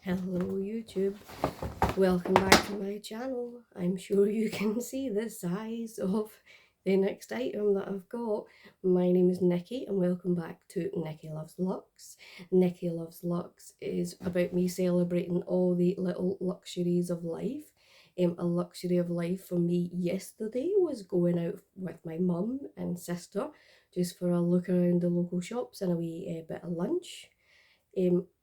Hello YouTube, welcome back to my channel. I'm sure you can see the size of the next item that I've got. My name is Nikki and welcome back to Nikki Loves Luxe. Nikki Loves Luxe is about me celebrating all the little luxuries of life. A luxury of life for me yesterday was going out with my mum and sister just for a look around the local shops and a wee bit of lunch.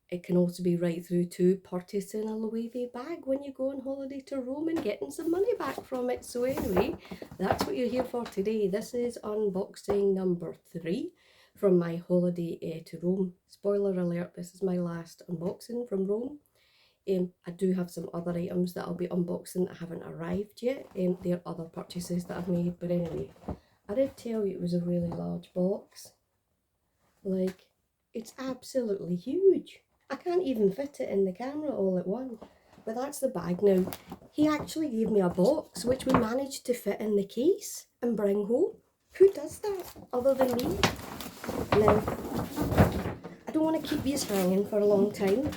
It can also be right through to purchasing a Loewe bag when you go on holiday to Rome and getting some money back from it. So anyway, that's what you're here for today. This is unboxing number 3 from my holiday to Rome. Spoiler alert, this is my last unboxing from Rome. I do have some other items that I'll be unboxing that haven't arrived yet. They're other purchases that I've made. But anyway, I did tell you it was a really large box. Like, it's absolutely huge. I can't even fit it in the camera all at once. But that's the bag now. He actually gave me a box which we managed to fit in the case and bring home. Who does that other than me? Now, I don't want to keep these hanging for a long time.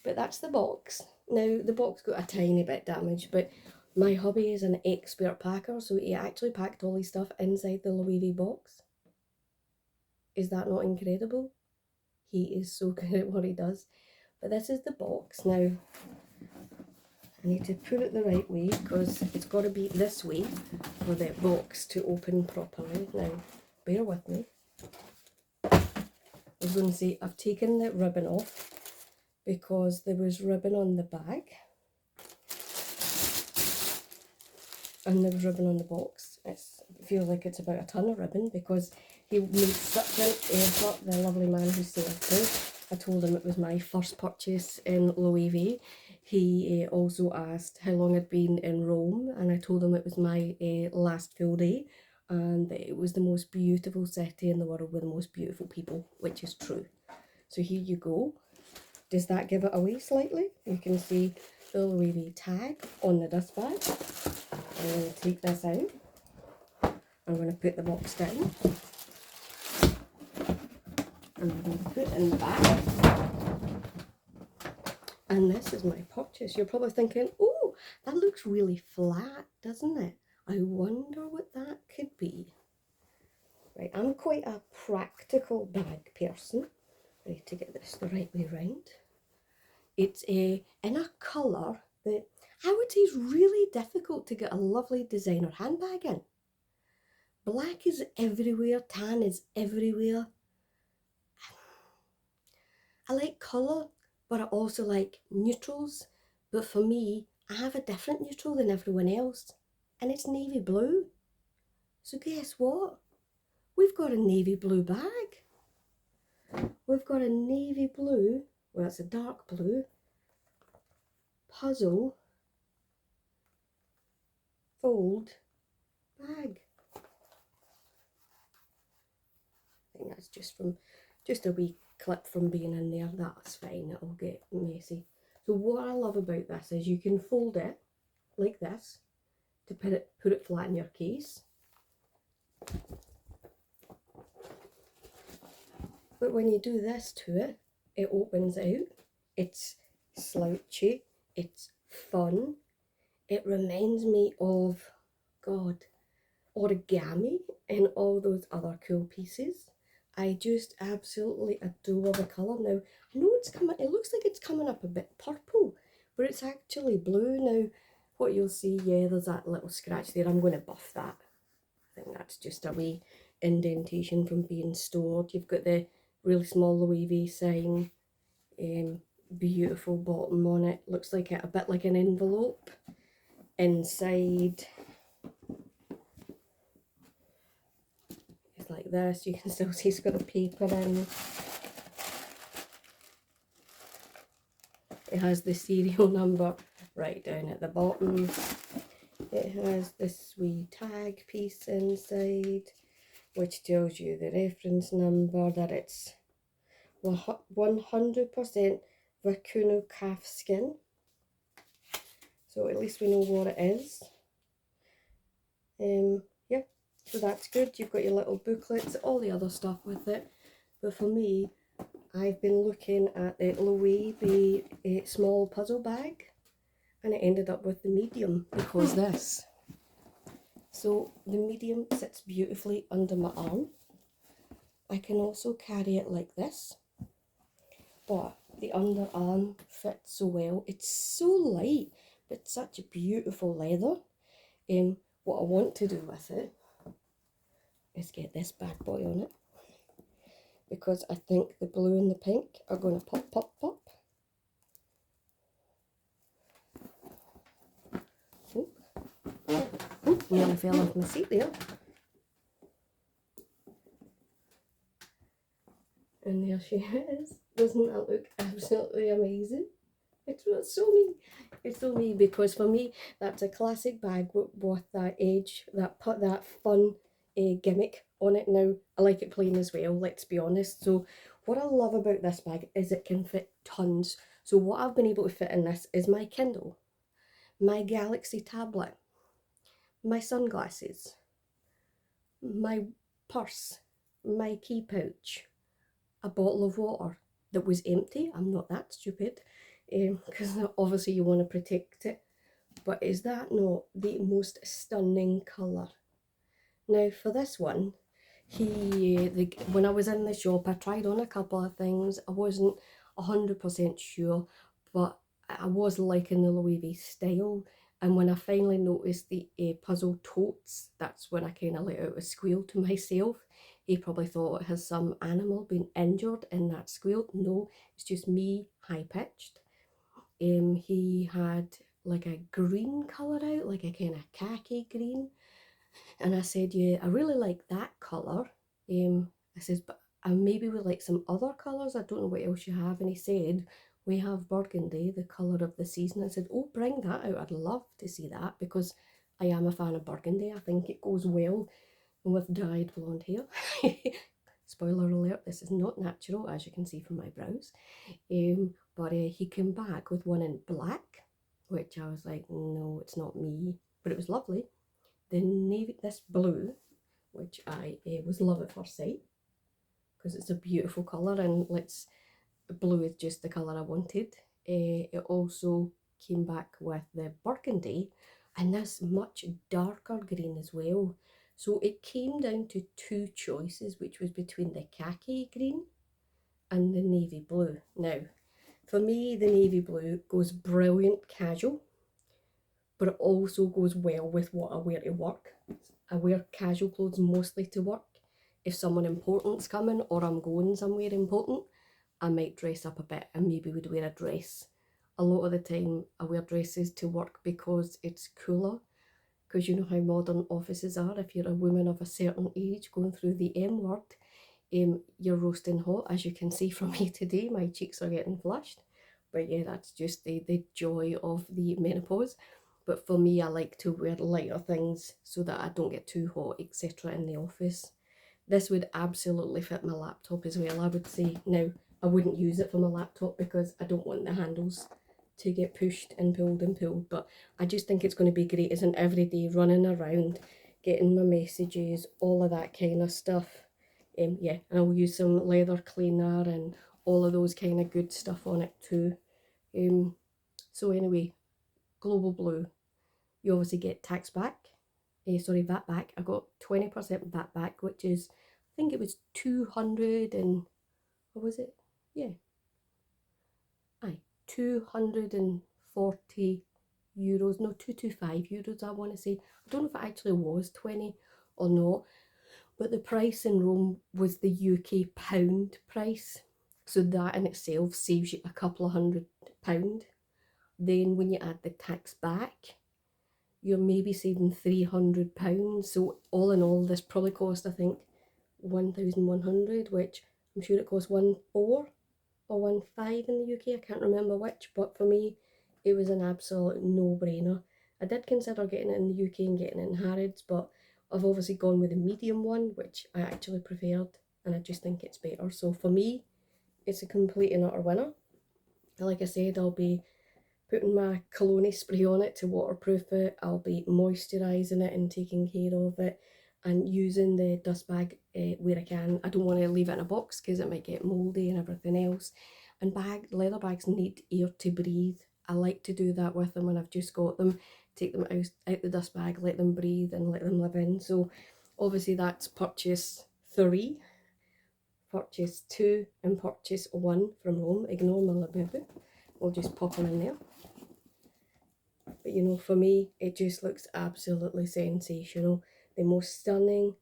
But that's the box. Now, the box got a tiny bit damaged, but my hubby is an expert packer, so he actually packed all his stuff inside the Loewe box. Is that not incredible? He is so good at what he does. But this is the box. Now, I need to put it the right way because it's got to be this way for the box to open properly. Now, bear with me. I was going to say, I've taken the ribbon off because there was ribbon on the bag. And there was ribbon on the box. It feels like it's about a ton of ribbon because he made such an effort, the lovely man who served me. I told him it was my first purchase in Loewe. He also asked how long I'd been in Rome, and I told him it was my last full day, and it was the most beautiful city in the world with the most beautiful people, which is true. So here you go. Does that give it away slightly? You can see the Loewe tag on the dust bag. I'm going to take this out. I'm going to put the box down. And I'm going to put it in the bag. And this is my purchase. You're probably thinking, oh, that looks really flat, doesn't it? I wonder what that could be. Right, I'm quite a practical bag person. Ready to get this the right way round. It's in a colour that I would say is really difficult to get a lovely designer handbag in. Black is everywhere, tan is everywhere. I like colour, but I also like neutrals. But for me, I have a different neutral than everyone else, and it's navy blue. So guess what? We've got a navy blue bag. We've got a navy blue, well, it's a dark blue, puzzle fold bag. I think that's just a wee clip from being in there. That's fine, it'll get messy. So what I love about this is you can fold it like this to put it flat in your case. But when you do this to it, it opens out. It's slouchy, it's fun. It reminds me of, God, origami and all those other cool pieces. I just absolutely adore the colour. Now, I know it looks like it's coming up a bit purple, but it's actually blue. Now, what you'll see, yeah, there's that little scratch there. I'm going to buff that. I think that's just a wee indentation from being stored. You've got the really small Loewe sign, beautiful bottom on it. Looks like a bit like an envelope. Inside it's like this. You can still see it's got the paper in. It has the serial number right down at the bottom. It has this wee tag piece inside, which tells you the reference number, that it's 100% Vacuno calf skin. So at least we know what it is. Yeah, so that's good. You've got your little booklets, all the other stuff with it. But for me, I've been looking at the Loewe Bag small puzzle bag, and it ended up with the medium because this. So the medium sits beautifully under my arm. I can also carry it like this, but the underarm fits so well. It's so light, but such a beautiful leather. What I want to do with it is get this bad boy on it, because I think the blue and the pink are going to pop, pop, pop. Oh, nearly fell off my seat there. And there she is. Doesn't that look absolutely amazing? It's so me. It's so me, because for me that's a classic bag with that edge, that fun gimmick on it. Now I like it plain as well, let's be honest. So what I love about this bag is it can fit tons. So what I've been able to fit in this is my Kindle, my Galaxy tablet, my sunglasses, my purse, my key pouch, a bottle of water that was empty. I'm not that stupid, because obviously you want to protect it. But is that not the most stunning colour? Now for this one, when I was in the shop, I tried on a couple of things. I wasn't 100% sure, but I was liking the Loewe style. And when I finally noticed the puzzle totes, that's when I kind of let out a squeal to myself. He probably thought, has some animal been injured in that squeal? No, it's just me high-pitched. He had like a green colour out, like a kind of khaki green. And I said, yeah, I really like that colour. I says, but I maybe would like some other colours. I don't know what else you have. And he said, we have burgundy, the colour of the season. I said, oh, bring that out. I'd love to see that, because I am a fan of burgundy. I think it goes well with dyed blonde hair. Spoiler alert, this is not natural, as you can see from my brows. But he came back with one in black, which I was like, no, it's not me. But it was lovely. The navy, this blue, which I was love at first sight, because it's a beautiful colour, and blue is just the colour I wanted. It also came back with the burgundy and this much darker green as well. So it came down to two choices, which was between the khaki green and the navy blue. Now, for me, the navy blue goes brilliant casual, but it also goes well with what I wear to work. I wear casual clothes mostly to work. If someone important's coming or I'm going somewhere important, I might dress up a bit and maybe would wear a dress. A lot of the time I wear dresses to work because it's cooler, because you know how modern offices are. If you're a woman of a certain age going through the M word, you're roasting hot. As you can see from me today, my cheeks are getting flushed. But yeah, that's just the joy of the menopause. But for me, I like to wear lighter things so that I don't get too hot, etc. in the office. This would absolutely fit my laptop as well, I would say. Now, I wouldn't use it for my laptop because I don't want the handles to get pushed and pulled, but I just think it's going to be great as an everyday running around, getting my messages, all of that kind of stuff. Yeah, and I'll use some leather cleaner and all of those kind of good stuff on it too. So anyway, Global Blue, you obviously get tax back, VAT back. I got 20% VAT back, which is, I think it was 200 and, what was it? Yeah. Aye, 240 euros, no, 225 euros, I want to say. I don't know if it actually was 20 or not, but the price in Rome was the UK pound price. So that in itself saves you a couple of £100. Then when you add the tax back, you're maybe saving £300. So all in all, this probably cost, I think, 1,100, which I'm sure it cost 1,400 or 1,500 in the UK. I can't remember which, but for me, it was an absolute no-brainer. I did consider getting it in the UK and getting it in Harrods, but I've obviously gone with the medium one, which I actually preferred, and I just think it's better. So for me, it's a complete and utter winner. Like I said, I'll be putting my cologne spray on it to waterproof it. I'll be moisturising it and taking care of it. and using the dust bag where I can. I don't want to leave it in a box because it might get mouldy and everything else. And leather bags need air to breathe. I like to do that with them when I've just got them. Take them out the dust bag, let them breathe and let them live in. So obviously that's purchase 3, purchase 2 and purchase 1 from home. Ignore my Loewe. We'll just pop them in there. But you know, for me, it just looks absolutely sensational. The most stunning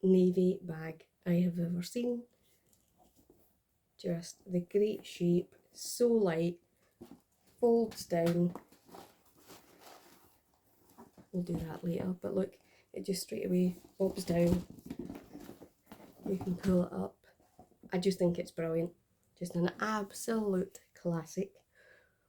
navy bag I have ever seen. Just the great shape, so light, folds down. We'll do that later, but look, it just straight away bobs down. You can pull it up. I just think it's brilliant. Just an absolute classic.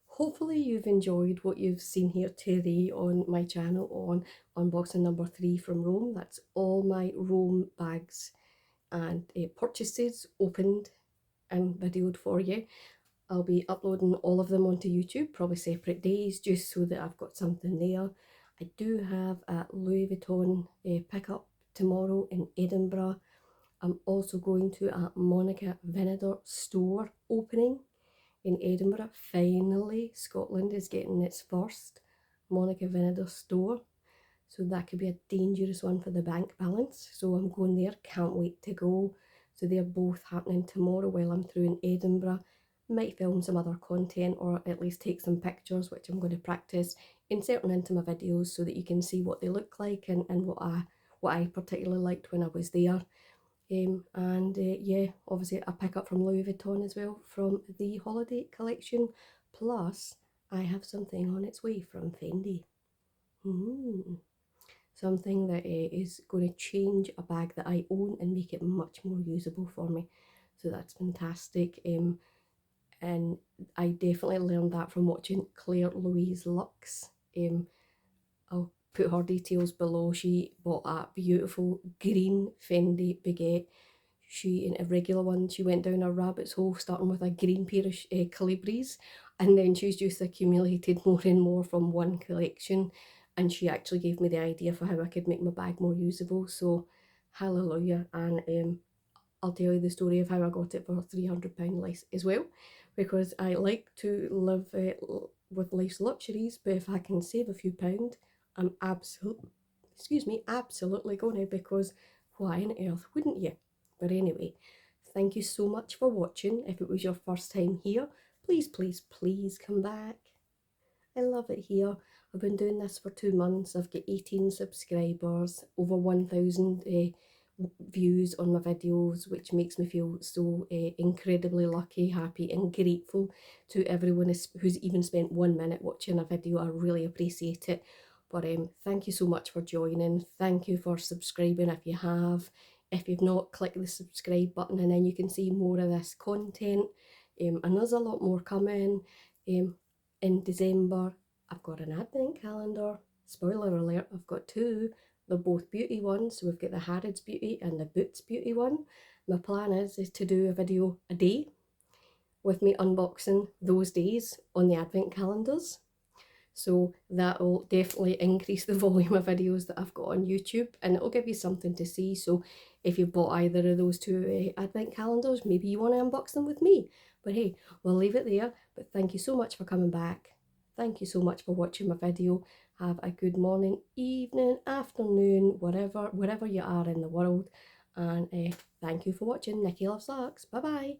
Hopefully you've enjoyed what you've seen here today on my channel on unboxing number 3 from Rome. That's all my Rome bags and purchases opened and videoed for you. I'll be uploading all of them onto YouTube, probably separate days, just so that I've got something there. I do have a Louis Vuitton pickup tomorrow in Edinburgh. I'm also going to a Monica Vinader store opening in Edinburgh. Finally, Scotland is getting its first Monica Vinader store. So that could be a dangerous one for the bank balance. So I'm going there, can't wait to go. So they're both happening tomorrow while I'm through in Edinburgh. Might film some other content or at least take some pictures, which I'm going to practice inserting into my videos so that you can see what they look like and what I particularly liked when I was there. Yeah, obviously I pick up from Louis Vuitton as well from the holiday collection. Plus, I have something on its way from Fendi. Something that is going to change a bag that I own and make it much more usable for me. So that's fantastic. And I definitely learned that from watching Claire Louise Luxe. I'll put her details below. She bought a beautiful green Fendi baguette. She, in a regular one, she went down a rabbit's hole starting with a green pair of Calibris, and then she's just accumulated more and more from one collection, and she actually gave me the idea for how I could make my bag more usable. So hallelujah. And I'll tell you the story of how I got it for £300 less as well, because I like to live with life's luxuries, but if I can save a few pounds, I'm absolutely going to, because why on earth wouldn't you? But anyway, thank you so much for watching. If it was your first time here, please, please, please come back. I love it here. I've been doing this for 2 months. I've got 18 subscribers, over 1,000 views on my videos, which makes me feel so incredibly lucky, happy and grateful to everyone who's even spent 1 minute watching a video. I really appreciate it. But thank you so much for joining. Thank you for subscribing if you have. If you've not, click the subscribe button and then you can see more of this content. And there's a lot more coming. In December, I've got an advent calendar. Spoiler alert, I've got 2. They're both beauty ones. So we've got the Harrods Beauty and the Boots Beauty one. My plan is to do a video a day with me unboxing those days on the advent calendars. So that will definitely increase the volume of videos that I've got on YouTube, and it'll give you something to see. So if you've bought either of those 2 advent calendars, maybe you want to unbox them with me. But hey, we'll leave it there. But thank you so much for coming back. Thank you so much for watching my video. Have a good morning, evening, afternoon, wherever you are in the world. And thank you for watching. Nikki Loves Luxe. Bye bye.